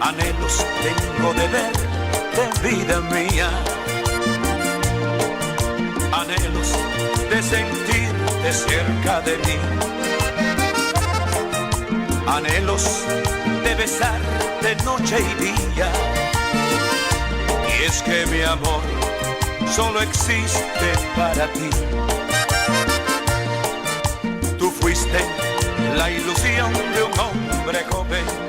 Anhelos tengo de verte, vida mía. Anhelos de sentirte cerca de mí. Anhelos de besarte noche y día. Y es que mi amor solo existe para ti. Tú fuiste la ilusión de un hombre joven.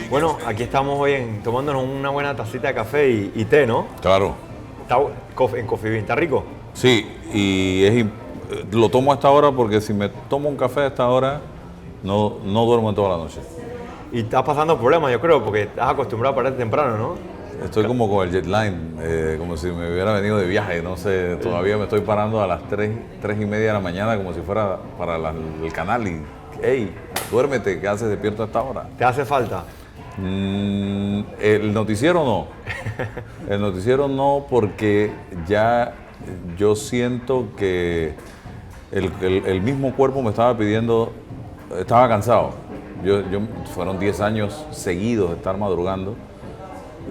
Bueno, aquí estamos hoy tomándonos una buena tacita de café y té, ¿no? Claro. Está en Coffee Bean, ¿está rico? Sí, y lo tomo a esta hora porque si me tomo un café a esta hora, no duermo en toda la noche. Y estás pasando problemas, yo creo, porque estás acostumbrado a pararte temprano, ¿no? Estoy como con el jet line, como si me hubiera venido de viaje, no sé, todavía me estoy parando a las 3:30 de la mañana como si fuera para el canal y, hey, duérmete, ¿qué haces despierto a esta hora? ¿Te hace falta? El noticiero no. El noticiero no, porque ya yo siento que el mismo cuerpo me estaba pidiendo, estaba cansado. Fueron 10 años seguidos de estar madrugando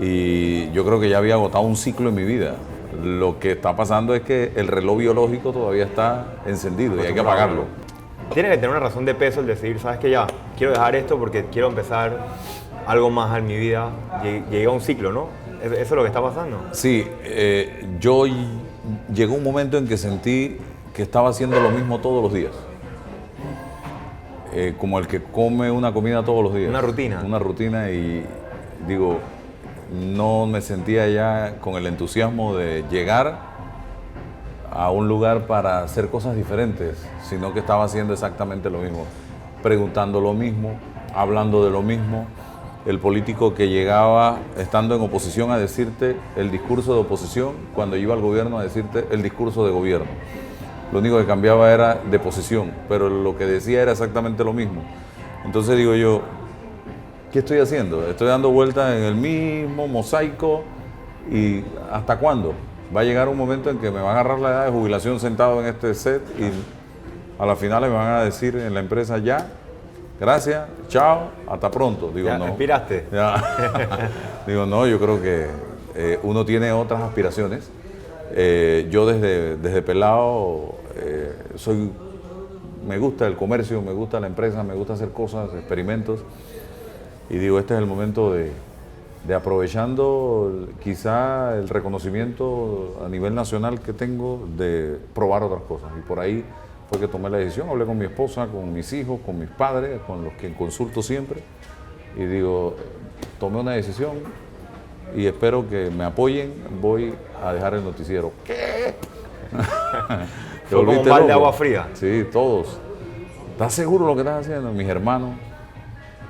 y yo creo que ya había agotado un ciclo en mi vida. Lo que está pasando es que el reloj biológico todavía está encendido y hay que apagarlo. Tiene que tener una razón de peso el decidir, ¿sabes qué? Ya, quiero dejar esto porque quiero empezar algo más en mi vida. Llega un ciclo, ¿no? ¿Eso es lo que está pasando? Sí, llegó un momento en que sentí que estaba haciendo lo mismo todos los días. Como el que come una comida todos los días. Una rutina. Una rutina y digo, no me sentía ya con el entusiasmo de llegar a un lugar para hacer cosas diferentes, sino que estaba haciendo exactamente lo mismo, preguntando lo mismo, hablando de lo mismo. El político que llegaba estando en oposición a decirte el discurso de oposición, cuando iba al gobierno a decirte el discurso de gobierno. Lo único que cambiaba era de posición, pero lo que decía era exactamente lo mismo. Entonces digo yo, ¿qué estoy haciendo? Estoy dando vueltas en el mismo mosaico y ¿hasta cuándo? Va a llegar un momento en que me va a agarrar la edad de jubilación sentado en este set y a las finales me van a decir en la empresa ya, gracias, chao, hasta pronto. Digo, ¿Ya no. respiraste? Ya. Digo, no, yo creo que uno tiene otras aspiraciones. Yo desde pelado me gusta el comercio, me gusta la empresa, me gusta hacer cosas, experimentos. Y digo, este es el momento de aprovechando quizá el reconocimiento a nivel nacional que tengo, de probar otras cosas. Y por ahí fue que tomé la decisión, hablé con mi esposa, con mis hijos, con mis padres, con los que consulto siempre. Y digo, tomé una decisión y espero que me apoyen, voy a dejar el noticiero. ¿Qué? Fue como un balde de agua fría. Sí, todos. ¿Estás seguro de lo que estás haciendo? Mis hermanos.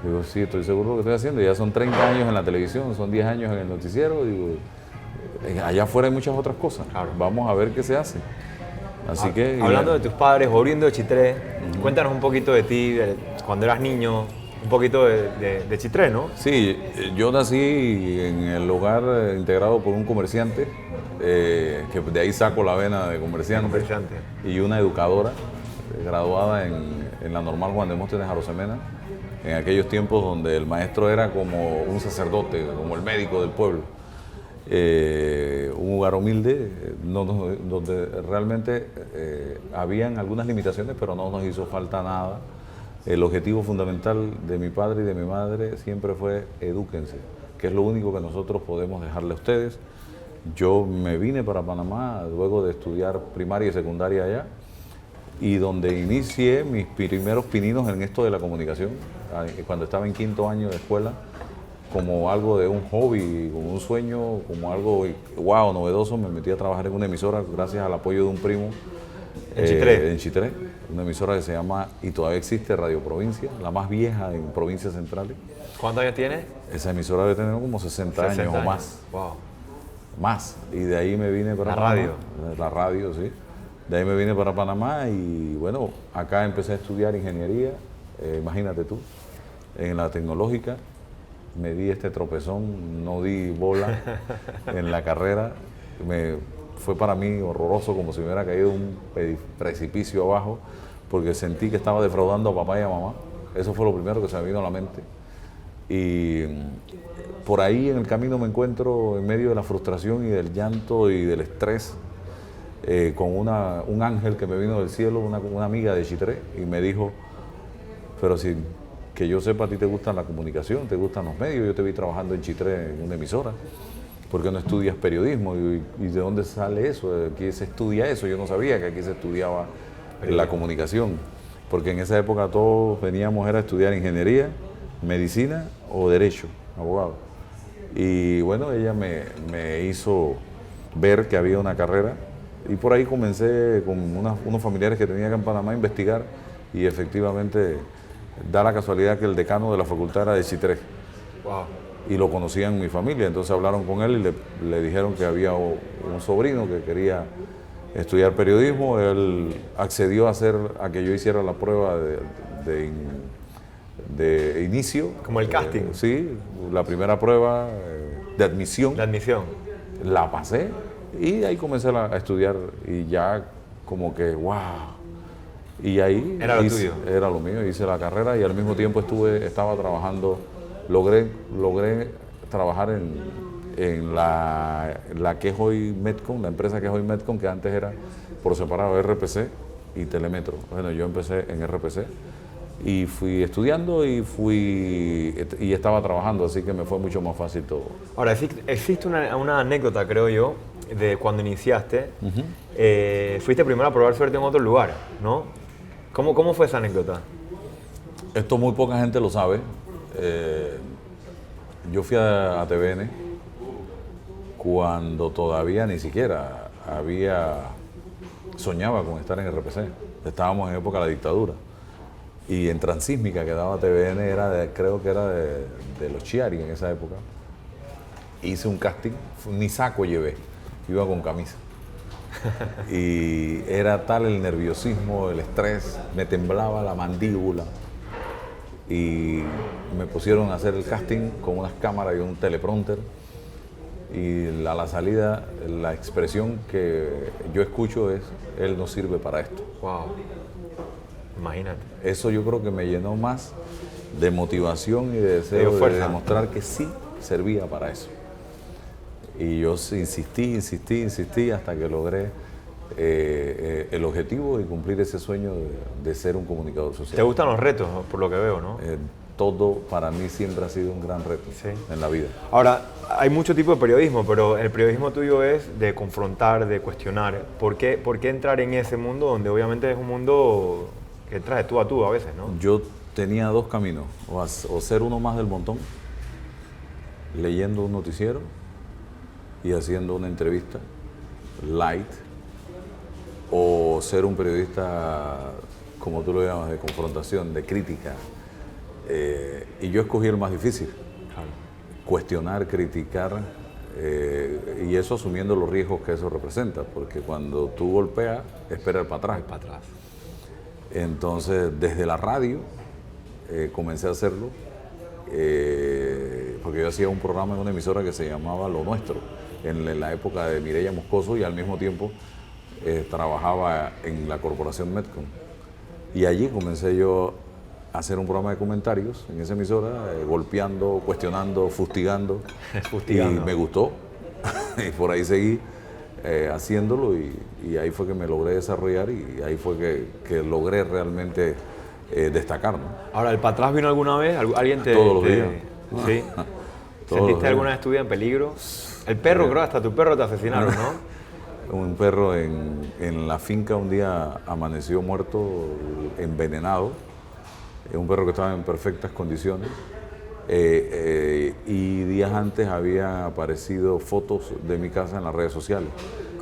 Digo, sí, estoy seguro de lo que estoy haciendo. Ya son 30 años en la televisión, son 10 años en el noticiero. Digo, allá afuera hay muchas otras cosas. Claro. Vamos a ver qué se hace. Así que... Hablando de tus padres, volviendo de Chitré, cuéntanos un poquito de ti, cuando eras niño, un poquito de Chitré, ¿no? Sí, yo nací en el hogar integrado por un comerciante, que de ahí saco la vena de comerciante. Y una educadora graduada en la Normal Juan de Móstoles de Arosemena, en aquellos tiempos donde el maestro era como un sacerdote, como el médico del pueblo. Un lugar humilde, donde realmente habían algunas limitaciones, pero no nos hizo falta nada. El objetivo fundamental de mi padre y de mi madre siempre fue edúquense, que es lo único que nosotros podemos dejarle a ustedes. Yo me vine para Panamá luego de estudiar primaria y secundaria allá, y donde inicié mis primeros pininos en esto de la comunicación, cuando estaba en 5º año de escuela, como algo de un hobby, como un sueño, como algo wow, novedoso. Me metí a trabajar en una emisora gracias al apoyo de un primo. En Chitré, una emisora que se llama, y todavía existe, Radio Provincia, la más vieja en provincias centrales. ¿Cuántos años tiene? Esa emisora debe tener como 60 años o más. Wow. Más. Y de ahí me vine para Panamá. Radio. La radio, sí. De ahí me vine para Panamá y bueno, acá empecé a estudiar ingeniería, imagínate tú, en la tecnológica. Me di este tropezón, no di bola en la carrera. Fue para mí horroroso, como si me hubiera caído un precipicio abajo, porque sentí que estaba defraudando a papá y a mamá. Eso fue lo primero que se me vino a la mente. Y por ahí en el camino me encuentro en medio de la frustración y del llanto y del estrés con un ángel que me vino del cielo, una amiga de Chitré, y me dijo, pero si que yo sepa, a ti te gusta la comunicación, te gustan los medios, yo te vi trabajando en Chitré en una emisora, ¿por qué no estudias periodismo? ¿Y de dónde sale eso? ¿Aquí se estudia eso? Yo no sabía que aquí se estudiaba la comunicación, porque en esa época todos veníamos era a estudiar ingeniería, medicina o derecho, abogado. Y bueno, ella me hizo ver que había una carrera y por ahí comencé con unos familiares que tenía acá en Panamá a investigar y efectivamente da la casualidad que el decano de la facultad era de Chitré. Wow. Y lo conocían mi familia, entonces hablaron con él y le dijeron que había un sobrino que quería estudiar periodismo. Él accedió a que yo hiciera la prueba de inicio. Como el casting. Sí, la primera prueba de admisión. La admisión. La pasé y ahí comencé a estudiar y ya como que, wow. Y ahí era lo tuyo. Era lo mío, hice la carrera y al mismo tiempo estaba trabajando, logré trabajar en la que es hoy Medcom, la empresa que es hoy Medcom, que antes era por separado RPC y Telemetro. Bueno, yo empecé en RPC y fui estudiando y estaba trabajando, así que me fue mucho más fácil todo. Ahora, existe una anécdota, creo yo, de cuando iniciaste. Fuiste primero a probar suerte en otro lugar, ¿no? ¿Cómo fue esa anécdota? Esto muy poca gente lo sabe. Yo fui a TVN cuando todavía ni siquiera soñaba con estar en RPC. Estábamos en época de la dictadura. Y en Transísmica, que daba TVN, creo que era de los Chiari en esa época. Hice un casting, ni saco llevé, iba con camisa. Y era tal el nerviosismo, el estrés, me temblaba la mandíbula. Y me pusieron a hacer el casting con unas cámaras y un teleprompter. Y a la salida, la expresión que yo escucho es, él no sirve para esto. Wow. Imagínate. Eso yo creo que me llenó más de motivación y de deseo de demostrar que sí servía para eso. Y yo insistí hasta que logré el objetivo y cumplir ese sueño de ser un comunicador social. ¿Te gustan los retos, por lo que veo, no? Todo para mí siempre ha sido un gran reto en la vida. Ahora, hay mucho tipo de periodismo, pero el periodismo tuyo es de confrontar, de cuestionar. ¿Por qué entrar en ese mundo donde obviamente es un mundo que entras de tú a tú a veces, no? Yo tenía dos caminos, o ser uno más del montón, leyendo un noticiero y haciendo una entrevista light, o ser un periodista, como tú lo llamas, de confrontación, de crítica. Y yo escogí el más difícil, cuestionar, criticar, y eso asumiendo los riesgos que eso representa, porque cuando tú golpeas, espera el para atrás. Entonces, desde la radio, comencé a hacerlo, porque yo hacía un programa en una emisora que se llamaba Lo Nuestro, en la época de Mireya Moscoso, y al mismo tiempo trabajaba en la corporación Medcom. Y allí comencé yo a hacer un programa de comentarios en esa emisora, golpeando, cuestionando, fustigando. Y me gustó. Y por ahí seguí haciéndolo y ahí fue que me logré desarrollar y ahí fue que logré realmente destacar, ¿no? Ahora, ¿el para atrás vino alguna vez? ¿Alguien te...? Todos los días. ¿Sí? ¿Sentiste alguna vez tu vida en peligro? El perro, creo, hasta tu perro te asesinaron, ¿no? Un perro en la finca un día amaneció muerto, envenenado. Un perro que estaba en perfectas condiciones. Y días antes había aparecido fotos de mi casa en las redes sociales.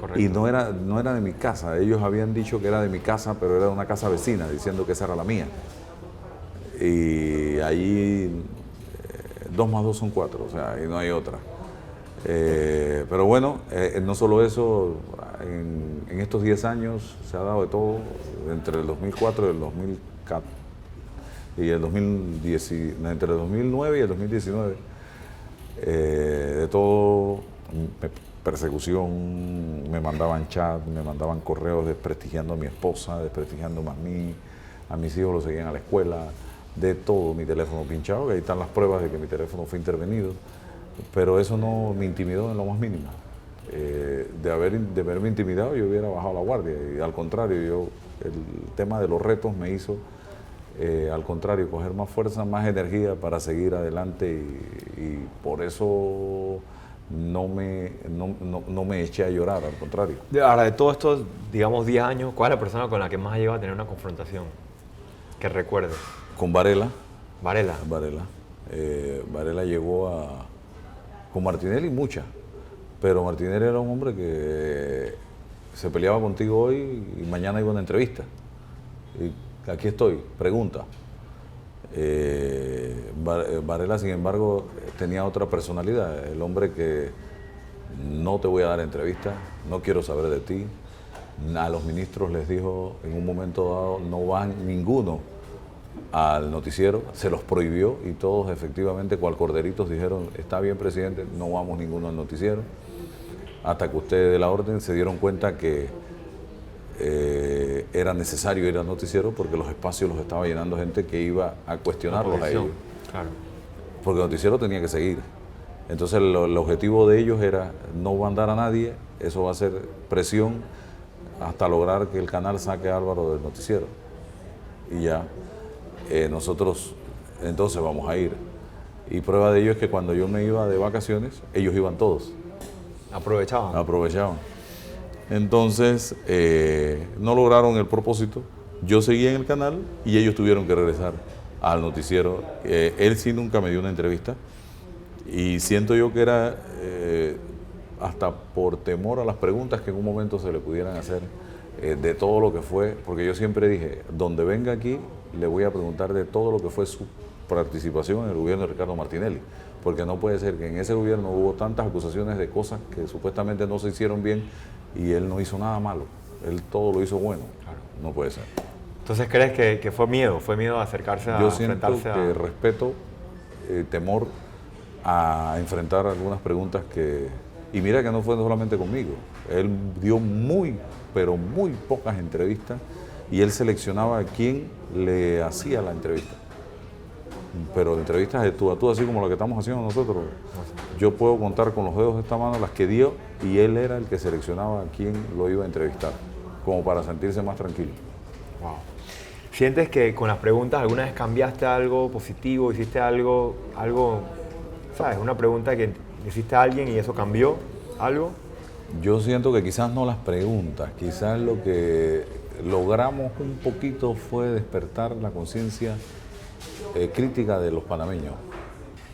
Correcto. Y no era de mi casa. Ellos habían dicho que era de mi casa, pero era de una casa vecina, diciendo que esa era la mía. Y allí 2 más 2 son 4, o sea, y no hay otra. Pero bueno, no solo eso, en estos 10 años se ha dado de todo, entre el 2004 y el 2014. Y entre el 2009 y el 2019, de todo, persecución, me mandaban chat, me mandaban correos desprestigiando a mi esposa, desprestigiando más a mí, a mis hijos los seguían a la escuela, de todo, mi teléfono pinchado, que ahí están las pruebas de que mi teléfono fue intervenido, pero eso no me intimidó en lo más mínimo. De haberme intimidado yo hubiera bajado la guardia, y al contrario, el tema de los retos me hizo, al contrario, coger más fuerza, más energía para seguir adelante, y por eso no me eché a llorar, al contrario. Ahora, de todos estos, digamos, 10 años, ¿cuál es la persona con la que más has llegado a tener una confrontación? Que recuerdes. Con Varela. Varela. Varela llegó con Martinelli muchas, pero Martinelli era un hombre que se peleaba contigo hoy y mañana iba a una entrevista. Y aquí estoy, pregunta. Varela, sin embargo, tenía otra personalidad, el hombre que no te voy a dar entrevista, no quiero saber de ti. A los ministros les dijo en un momento dado, no van ninguno al noticiero, se los prohibió, y todos efectivamente, cual corderitos, dijeron, está bien, presidente, no vamos ninguno al noticiero, hasta que ustedes de la orden se dieron cuenta que era necesario ir al noticiero porque los espacios los estaba llenando gente que iba a cuestionarlos a ellos. Claro. Porque el noticiero tenía que seguir. Entonces el objetivo de ellos era no mandar a nadie, eso va a ser presión hasta lograr que el canal saque a Álvaro del noticiero. Y ya, nosotros entonces vamos a ir. Y prueba de ello es que cuando yo me iba de vacaciones, ellos iban todos. Aprovechaban. Entonces, no lograron el propósito. Yo seguía en el canal y ellos tuvieron que regresar al noticiero. Él sí nunca me dio una entrevista. Y siento yo que era hasta por temor a las preguntas que en un momento se le pudieran hacer de todo lo que fue, porque yo siempre dije, donde venga aquí, le voy a preguntar de todo lo que fue su participación en el gobierno de Ricardo Martinelli, porque no puede ser que en ese gobierno hubo tantas acusaciones de cosas que supuestamente no se hicieron bien y él no hizo nada malo, él todo lo hizo bueno. Claro. No puede ser. Entonces, ¿crees que fue miedo a acercarse a yo siento enfrentarse que respeto, temor a enfrentar algunas preguntas que... Y mira que no fue solamente conmigo, él dio pero muy pocas entrevistas y él seleccionaba a quién le hacía la entrevista. Pero entrevistas de tú a tú, así como la que estamos haciendo nosotros, yo puedo contar con los dedos de esta mano las que dio y él era el que seleccionaba a quién lo iba a entrevistar, como para sentirse más tranquilo. Wow. ¿Sientes que con las preguntas alguna vez cambiaste algo positivo, hiciste algo, sabes, una pregunta que hiciste a alguien y eso cambió algo? Yo siento que quizás no las preguntas, quizás lo que logramos un poquito fue despertar la conciencia crítica de los panameños.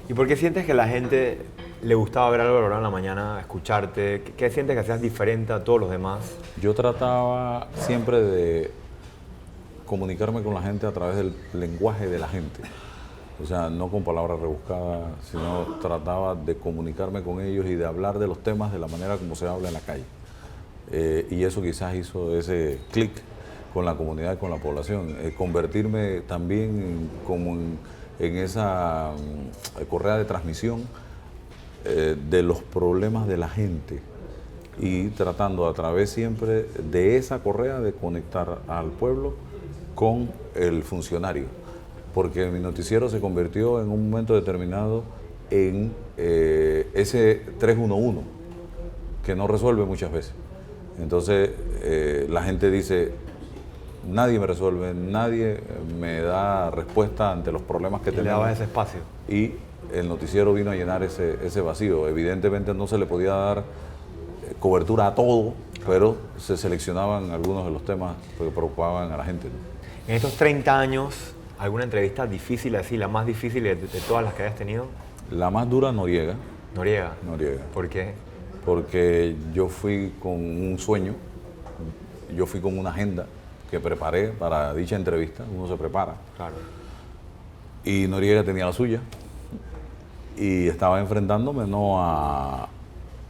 ¿Y por qué sientes que a la gente le gustaba ver algo Álvaro en la mañana, escucharte? ¿Qué sientes que hacías diferente a todos los demás? Yo trataba siempre de comunicarme con la gente a través del lenguaje de la gente. O sea, no con palabras rebuscadas, sino trataba de comunicarme con ellos y de hablar de los temas de la manera como se habla en la calle. Y eso quizás hizo ese clic con la comunidad y con la población. Convertirme también como en esa correa de transmisión de los problemas de la gente y tratando a través siempre de esa correa de conectar al pueblo con el funcionario. Porque mi noticiero se convirtió en un momento determinado en ese 311, que no resuelve muchas veces. Entonces la gente dice, nadie me resuelve, nadie me da respuesta ante los problemas que tenemos. Le daba ese espacio. Y el noticiero vino a llenar ese vacío. Evidentemente no se le podía dar cobertura a todo, pero se seleccionaban algunos de los temas que preocupaban a la gente, ¿no? En estos 30 años, ¿alguna entrevista difícil así, la más difícil de todas las que hayas tenido? La más dura, Noriega. Noriega. ¿Por qué? Porque yo fui con un sueño, yo fui con una agenda que preparé para dicha entrevista, uno se prepara. Claro. Y Noriega tenía la suya y estaba enfrentándome no a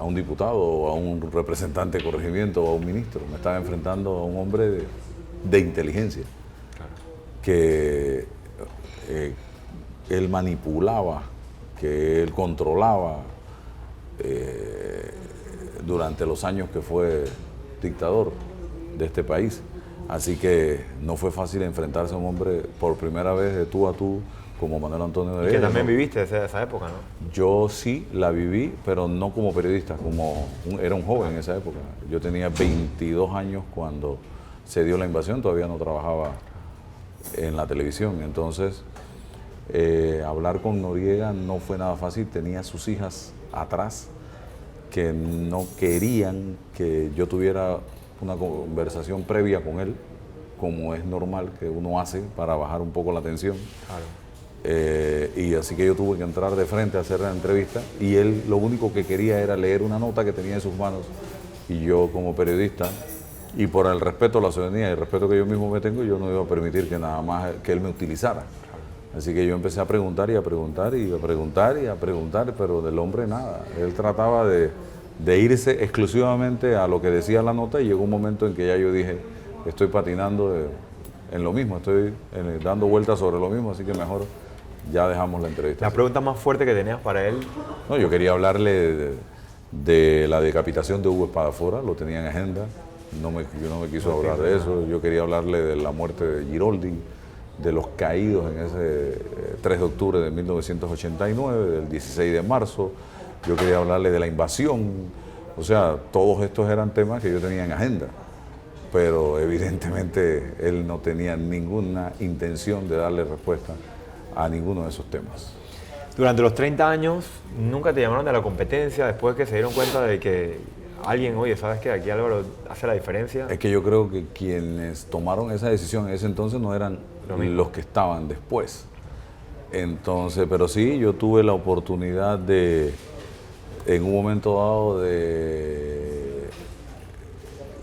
un diputado o a un representante de corregimiento o a un ministro, me estaba enfrentando a un hombre de inteligencia. Que él manipulaba, que él controlaba durante los años que fue dictador de este país. Así que no fue fácil enfrentarse a un hombre por primera vez de tú a tú como Manuel Antonio Y que Noriega, también ¿no? viviste esa época, ¿no? Yo sí la viví, pero no como periodista, era un joven en esa época. Yo tenía 22 años cuando se dio la invasión, todavía no trabajaba en la televisión. Entonces, hablar con Noriega no fue nada fácil. Tenía sus hijas atrás que no querían que yo tuviera una conversación previa con él, como es normal que uno hace para bajar un poco la tensión. Claro. Y así que yo tuve que entrar de frente a hacer la entrevista y él lo único que quería era leer una nota que tenía en sus manos y yo como periodista y por el respeto a la ciudadanía y el respeto que yo mismo me tengo, yo no iba a permitir que nada más que él me utilizara. Así que yo empecé a preguntar y a preguntar y a preguntar y a preguntar, pero del hombre nada. Él trataba de irse exclusivamente a lo que decía la nota y llegó un momento en que ya yo dije, estoy patinando en lo mismo, estoy dando vueltas sobre lo mismo, así que mejor ya dejamos la entrevista. La pregunta más fuerte que tenías para él, No, yo quería hablarle de la decapitación de Hugo Espadafora, lo tenía en agenda, yo no me quiso hablar de eso, yo quería hablarle de la muerte de Giroldi, de los caídos en ese 3 de octubre de 1989, del 16 de marzo, yo quería hablarle de la invasión, o sea, todos estos eran temas que yo tenía en agenda, pero evidentemente él no tenía ninguna intención de darle respuesta a ninguno de esos temas. durante los 30 años, nunca te llamaron de la competencia después que se dieron cuenta de que alguien, oye, ¿sabes qué? Aquí Álvaro hace la diferencia. Es que yo creo que quienes tomaron esa decisión en ese entonces no eran los que estaban después. Entonces, pero sí, yo tuve la oportunidad en un momento dado, de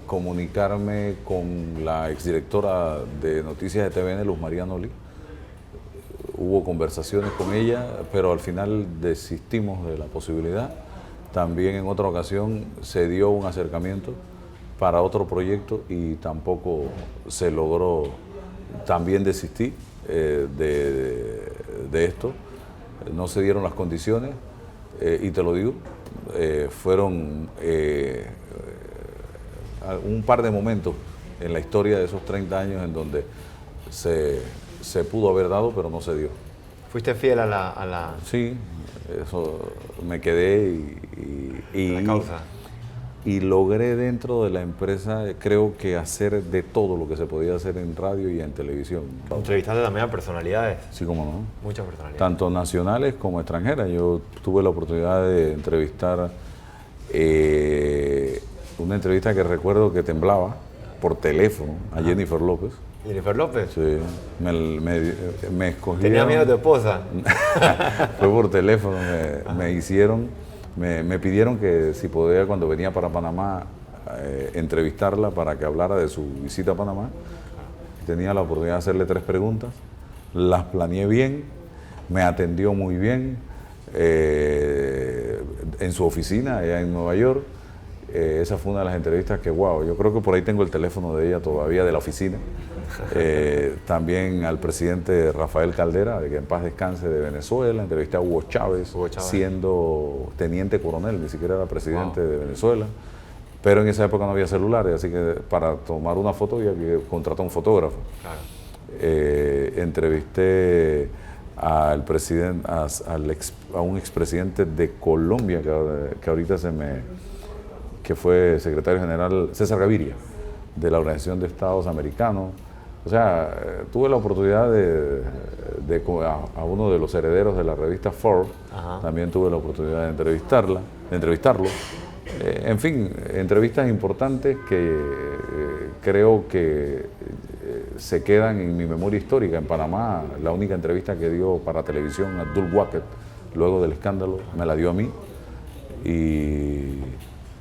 comunicarme con la exdirectora de Noticias de TVN, Luz María Noli. Hubo conversaciones con ella, pero al final desistimos de la posibilidad. También en otra ocasión se dio un acercamiento para otro proyecto y tampoco se logró. También desistí de esto. No se dieron las condiciones y te lo digo, fueron un par de momentos en la historia de esos 30 años en donde se pudo haber dado, pero no se dio. ¿Fuiste fiel a la Sí, eso me quedé la causa? y logré dentro de la empresa, creo que hacer de todo lo que se podía hacer en radio y en televisión. Entrevistaste también a personalidades, Sí, como no. muchas personalidades. Tanto nacionales como extranjeras. Yo tuve la oportunidad de entrevistar una entrevista que recuerdo que temblaba por teléfono a Jennifer López. Jennifer López. Sí, me escogieron. ¿Tenía miedo tu esposa? Fue por teléfono, me pidieron que si podía, cuando venía para Panamá, entrevistarla para que hablara de su visita a Panamá. Tenía la oportunidad de hacerle 3 preguntas, las planeé bien, me atendió muy bien en su oficina allá en Nueva York. Esa fue una de las entrevistas que, wow, yo creo que por ahí tengo el teléfono de ella todavía, de la oficina. También al presidente Rafael Caldera, de que en paz descanse, de Venezuela. Entrevisté a Hugo Chávez, siendo teniente coronel, ni siquiera era presidente de Venezuela. Pero en esa época no había celulares, así que para tomar una foto había que contratar a un fotógrafo. Claro. Entrevisté al presidente, a un expresidente de Colombia que ahorita que fue secretario general, César Gaviria, de la Organización de Estados Americanos. O sea, tuve la oportunidad a uno de los herederos de la revista Forbes. Ajá. También tuve la oportunidad de entrevistarlo. En fin, entrevistas importantes que creo que se quedan en mi memoria histórica. En Panamá, la única entrevista que dio para televisión Abdul Wacket, luego del escándalo, me la dio a mí. Y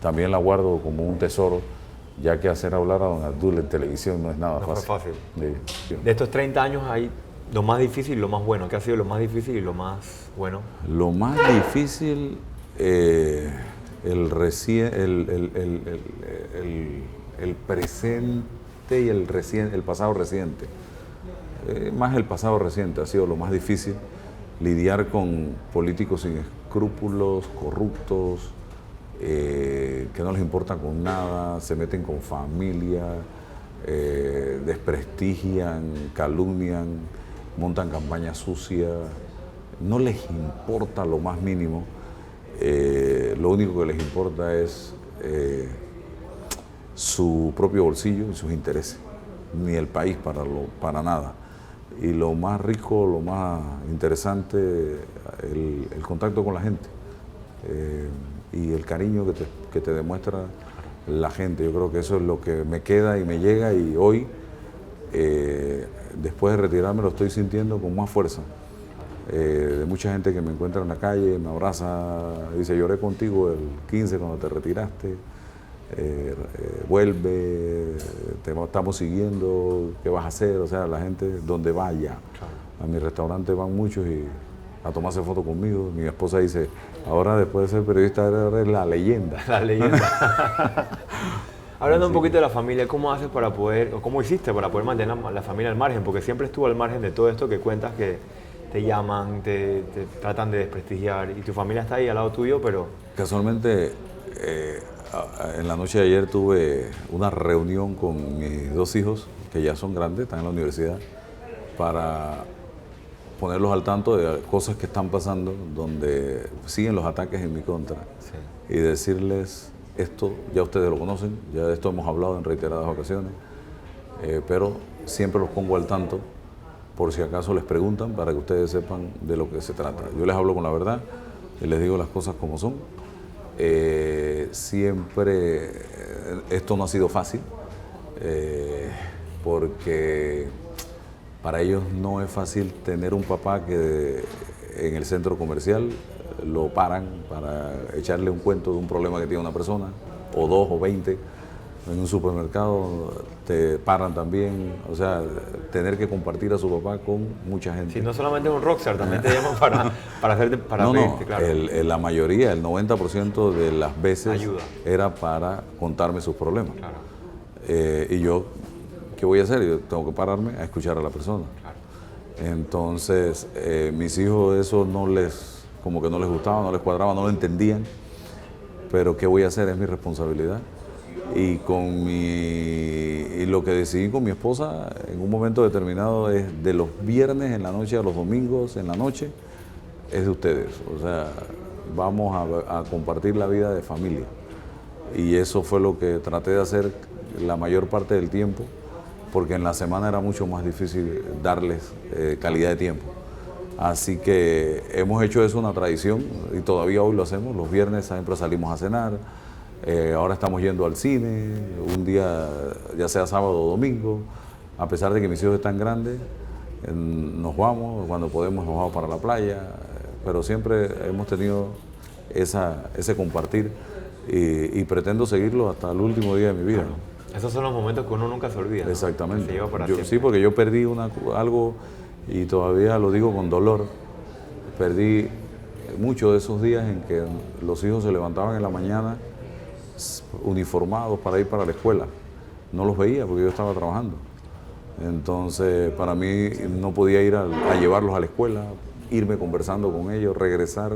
también la guardo como un tesoro, ya que hacer hablar a don Abdul en televisión no es nada No fácil. fue fácil. Sí. De estos 30 años hay lo más difícil y lo más bueno. ¿Qué ha sido lo más difícil y lo más bueno? Lo más difícil, el presente y el pasado reciente. Más el pasado reciente ha sido lo más difícil. Lidiar con políticos sin escrúpulos, corruptos, que no les importa con nada, se meten con familia, desprestigian, calumnian, montan campañas sucias, no les importa lo más mínimo, lo único que les importa es su propio bolsillo y sus intereses, ni el país para nada. Y lo más rico, lo más interesante, el contacto con la gente y el cariño que te demuestra la gente. Yo creo que eso es lo que me queda y me llega, y hoy, después de retirarme, lo estoy sintiendo con más fuerza. De mucha gente que me encuentra en la calle, me abraza, dice: lloré contigo el 15 cuando te retiraste, vuelve, te estamos siguiendo, ¿qué vas a hacer? O sea, la gente donde vaya, a mi restaurante van muchos y a tomarse fotos conmigo. Mi esposa dice: ahora después de ser periodista eres la leyenda. La leyenda. Hablando un poquito de la familia, ¿cómo haces para poder, o cómo hiciste para poder mantener la familia al margen? Porque siempre estuvo al margen de todo esto que cuentas, que te llaman, te tratan de desprestigiar, y tu familia está ahí al lado tuyo, pero... Casualmente, en la noche de ayer tuve una reunión con mis dos hijos, que ya son grandes, están en la universidad, para ponerlos al tanto de cosas que están pasando, donde siguen los ataques en mi contra. Sí. Y decirles: esto ya ustedes lo conocen, ya de esto hemos hablado en reiteradas ocasiones, pero siempre los pongo al tanto por si acaso les preguntan, para que ustedes sepan de lo que se trata. Yo les hablo con la verdad y les digo las cosas como son. Siempre esto no ha sido fácil, porque para ellos no es fácil tener un papá que en el centro comercial lo paran para echarle un cuento de un problema que tiene una persona, o 2 o 20. En un supermercado te paran también, o sea, tener que compartir a su papá con mucha gente. Sí, no solamente un rockstar, también te llaman para pedirte, claro. La mayoría, el 90% de las veces ayuda. Era para contarme sus problemas. Claro. Y yo, ¿qué voy a hacer? Yo tengo que pararme a escuchar a la persona. Claro. Entonces, mis hijos eso como que no les gustaba, no les cuadraba, no lo entendían, pero ¿qué voy a hacer? Es mi responsabilidad. Y lo que decidí con mi esposa en un momento determinado es: de los viernes en la noche a los domingos en la noche, es de ustedes. O sea, vamos a compartir la vida de familia. Y eso fue lo que traté de hacer la mayor parte del tiempo, porque en la semana era mucho más difícil darles calidad de tiempo. Así que hemos hecho eso una tradición, y todavía hoy lo hacemos. Los viernes siempre salimos a cenar. Ahora estamos yendo al cine, un día, ya sea sábado o domingo. A pesar de que mis hijos están grandes, nos vamos, cuando podemos nos vamos para la playa, pero siempre hemos tenido ese compartir, y pretendo seguirlo hasta el último día de mi vida. Claro. Esos son los momentos que uno nunca se olvida, ¿no? Exactamente. Se lleva para Sí, porque yo perdí algo, y todavía lo digo con dolor. Perdí muchos de esos días en que los hijos se levantaban en la mañana uniformados para ir para la escuela. No los veía porque yo estaba trabajando. Entonces, para mí no podía ir a llevarlos a la escuela, irme conversando con ellos, regresar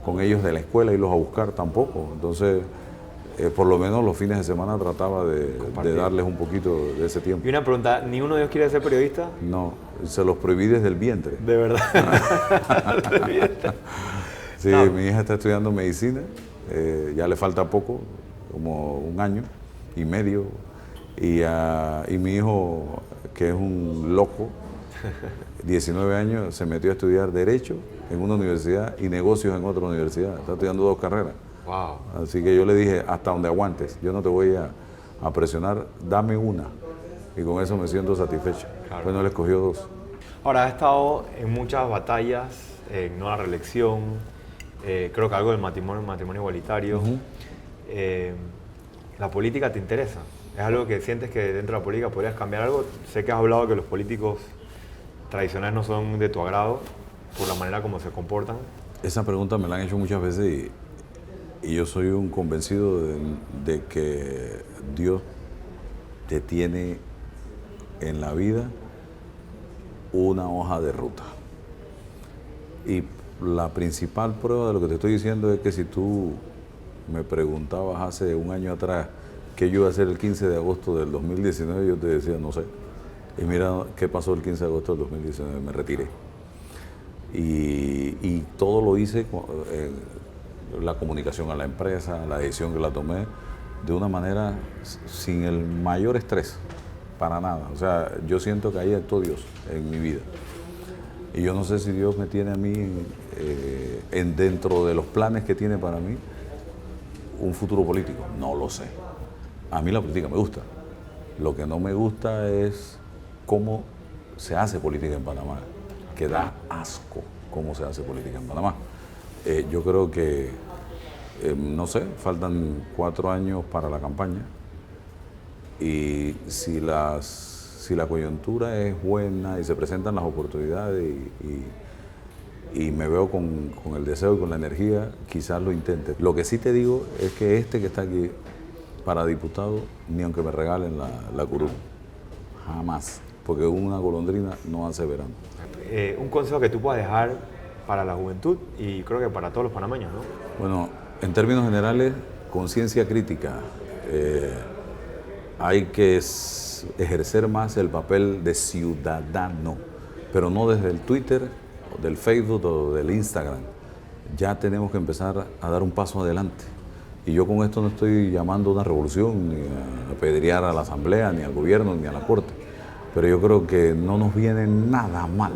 con ellos de la escuela, irlos a buscar tampoco. Entonces, por lo menos los fines de semana trataba de darles un poquito de ese tiempo. Y una pregunta: ¿ni uno de ellos quiere ser periodista? No, se los prohibí desde el vientre. ¿De verdad? Sí, no. Mi hija está estudiando medicina, ya le falta poco, como 1 año y medio, y mi hijo, que es un loco, 19 años, se metió a estudiar Derecho en una universidad y Negocios en otra universidad. Está estudiando 2 carreras. Wow. Así que yo le dije: hasta donde aguantes, yo no te voy a presionar, dame una. Y con eso me siento satisfecho. Claro. Bueno, él escogió 2. Ahora, has estado en muchas batallas, no la reelección, creo que algo del matrimonio igualitario. ¿La política te interesa? ¿Es algo que sientes que dentro de la política podrías cambiar algo? Sé que has hablado que los políticos tradicionales no son de tu agrado por la manera como se comportan. Esa pregunta me la han hecho muchas veces, y yo soy un convencido de que Dios te tiene en la vida una hoja de ruta. Y la principal prueba de lo que te estoy diciendo es que si tú me preguntabas hace 1 año atrás qué yo iba a hacer el 15 de agosto del 2019, yo te decía, no sé. Y mira qué pasó el 15 de agosto del 2019, me retiré. Y todo lo hice, la comunicación a la empresa, la decisión que la tomé, de una manera sin el mayor estrés, para nada. O sea, yo siento que ahí actuó Dios en mi vida. Y yo no sé si Dios me tiene a mí, dentro de los planes que tiene para mí, un futuro político. No lo sé. A mí la política me gusta. Lo que no me gusta es cómo se hace política en Panamá, que da asco cómo se hace política en Panamá. Yo creo que, no sé, faltan 4 años para la campaña y si la coyuntura es buena y se presentan las oportunidades y me veo con el deseo y con la energía, quizás lo intente. Lo que sí te digo es que este que está aquí para diputado, ni aunque me regalen la curul, jamás, porque una golondrina no hace verano. Un consejo que tú puedas dejar para la juventud y creo que para todos los panameños, ¿no? Bueno, en términos generales, conciencia crítica. Hay que ejercer más el papel de ciudadano, pero no desde el Twitter, o del Facebook o del Instagram. Ya tenemos que empezar a dar un paso adelante. Y yo con esto no estoy llamando a una revolución, ni a apedrear a la Asamblea, ni al gobierno, ni a la Corte. Pero yo creo que no nos viene nada mal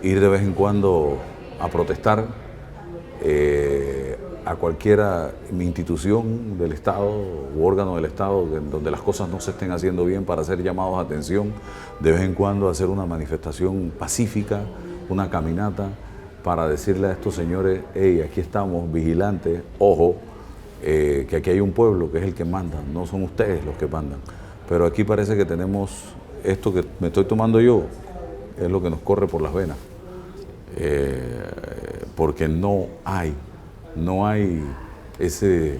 ir de vez en cuando a protestar a cualquier institución del Estado u órgano del Estado donde las cosas no se estén haciendo bien, para hacer llamados a atención, de vez en cuando hacer una manifestación pacífica, una caminata, para decirle a estos señores, hey, aquí estamos vigilantes, ojo, que aquí hay un pueblo que es el que manda, no son ustedes los que mandan. Pero aquí parece que tenemos esto que me estoy tomando yo, es lo que nos corre por las venas. Porque no hay ese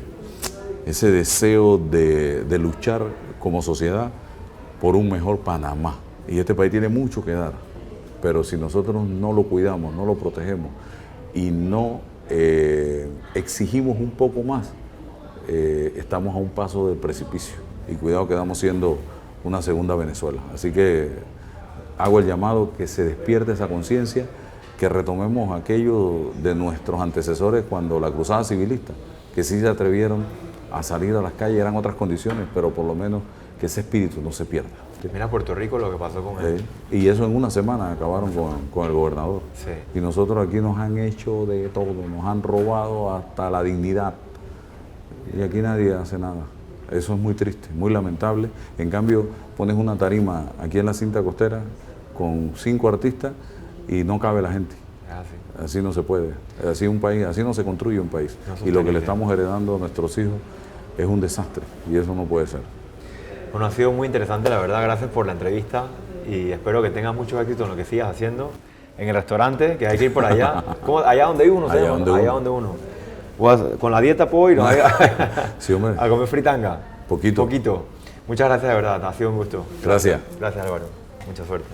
deseo de luchar como sociedad por un mejor Panamá. Y este país tiene mucho que dar, pero si nosotros no lo cuidamos, no lo protegemos y no exigimos un poco más, estamos a un paso del precipicio. Y cuidado que estamos siendo una segunda Venezuela. Así que hago el llamado que se despierte esa conciencia, que retomemos aquello de nuestros antecesores cuando la cruzada civilista, que sí se atrevieron a salir a las calles, eran otras condiciones, pero por lo menos que ese espíritu no se pierda. Mira Puerto Rico lo que pasó con él. Y eso en una semana acabaron con el gobernador. Sí. Y nosotros aquí nos han hecho de todo, nos han robado hasta la dignidad. Y aquí nadie hace nada. Eso es muy triste, muy lamentable. En cambio, pones una tarima aquí en la cinta costera con 5 artistas y no cabe la gente. Así no se puede. Así un país, así no se construye un país. Y lo que le estamos heredando a nuestros hijos es un desastre. Y eso no puede ser. Bueno, ha sido muy interesante, la verdad. Gracias por la entrevista y espero que tengas mucho éxito en lo que sigas haciendo. En el restaurante, que hay que ir por allá. ¿Cómo? Allá donde uno, allá donde uno. Con la dieta puedo ir sí, hombre. A comer fritanga. Poquito. Muchas gracias, de verdad. Ha sido un gusto. Gracias. Gracias, Álvaro. Mucha suerte.